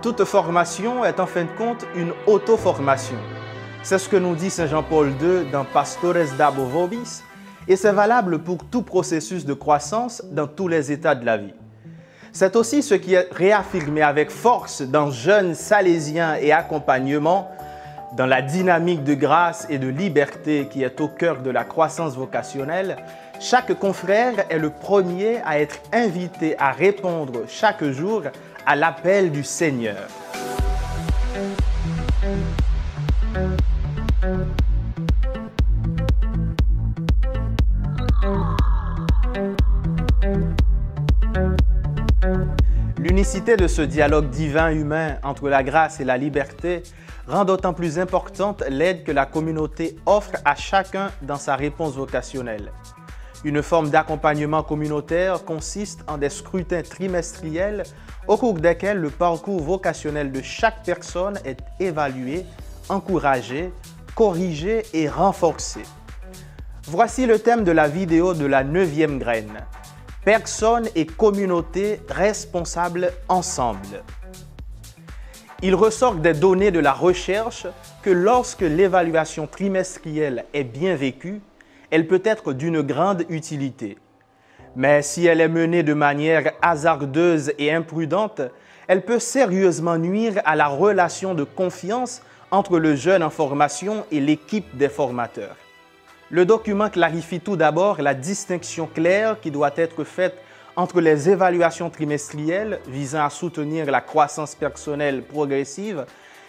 Toute formation est en fin de compte une auto-formation. C'est ce que nous dit Saint Jean-Paul II dans Pastores Dabo Vobis, et c'est valable pour tout processus de croissance dans tous les états de la vie. C'est aussi ce qui est réaffirmé avec force dans Jeunes Salésiens et Accompagnement, dans la dynamique de grâce et de liberté qui est au cœur de la croissance vocationnelle. Chaque confrère est le premier à être invité à répondre chaque jour à l'appel du Seigneur. L'unicité de ce dialogue divin-humain entre la grâce et la liberté rend d'autant plus importante l'aide que la communauté offre à chacun dans sa réponse vocationnelle. Une forme d'accompagnement communautaire consiste en des scrutins trimestriels au cours desquels le parcours vocationnel de chaque personne est évalué, encouragé, corrigé et renforcé. Voici le thème de la vidéo de la 9e graine. Personnes et communautés responsables ensemble. Il ressort des données de la recherche que lorsque l'évaluation trimestrielle est bien vécue, elle peut être d'une grande utilité. Mais si elle est menée de manière hasardeuse et imprudente, elle peut sérieusement nuire à la relation de confiance entre le jeune en formation et l'équipe des formateurs. Le document clarifie tout d'abord la distinction claire qui doit être faite entre les évaluations trimestrielles visant à soutenir la croissance personnelle progressive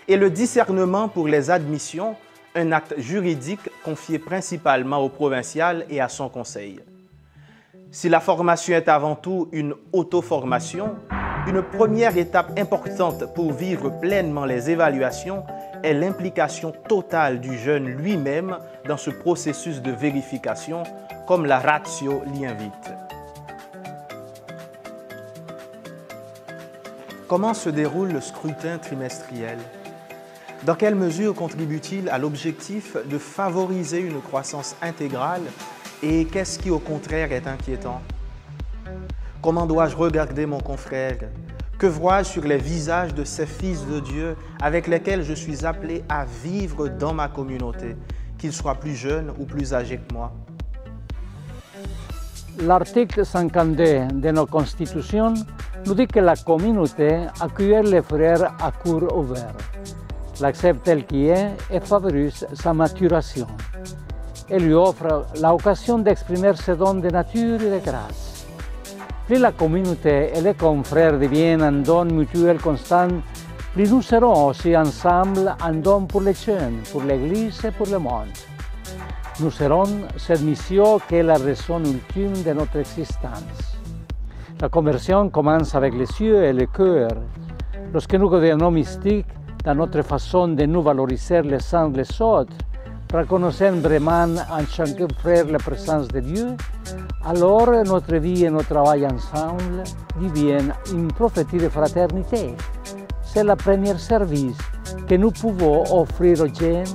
et le discernement pour les admissions, un acte juridique confié principalement au provincial et à son conseil. Si la formation est avant tout une auto-formation, une première étape importante pour vivre pleinement les évaluations est l'implication totale du jeune lui-même dans ce processus de vérification, comme la ratio l'y invite. Comment se déroule le scrutin trimestriel? Dans quelle mesure contribue-t-il à l'objectif de favoriser une croissance intégrale et qu'est-ce qui au contraire est inquiétant? Comment dois-je regarder mon confrère? Que vois-je sur les visages de ces fils de Dieu avec lesquels je suis appelé à vivre dans ma communauté, qu'ils soient plus jeunes ou plus âgés que moi? L'article 52 de notre Constitution nous dit que la communauté accueille les frères à cœur ouvert, l'accepte tel qu'il est et favorise sa maturation. Elle lui offre l'occasion d'exprimer ses dons de nature et de grâce. Plus la communauté et les confrères deviennent un don mutuel constant, plus nous serons aussi ensemble un don pour les jeunes, pour l'Église et pour le monde. Nous serons cette mission qui est la raison ultime de notre existence. La conversion commence avec les yeux et le cœur. Lorsque nous devenons mystiques dans notre façon de nous valoriser les uns les autres, reconnaissant vraiment en chaque frère la présence de Dieu, alors notre vie et notre travail ensemble deviennent une prophétie de fraternité. C'est le premier service que nous pouvons offrir aux jeunes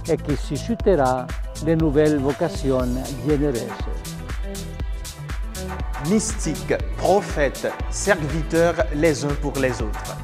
et qui suscitera de nouvelles vocations généreuses. Mystiques, prophètes, serviteurs les uns pour les autres.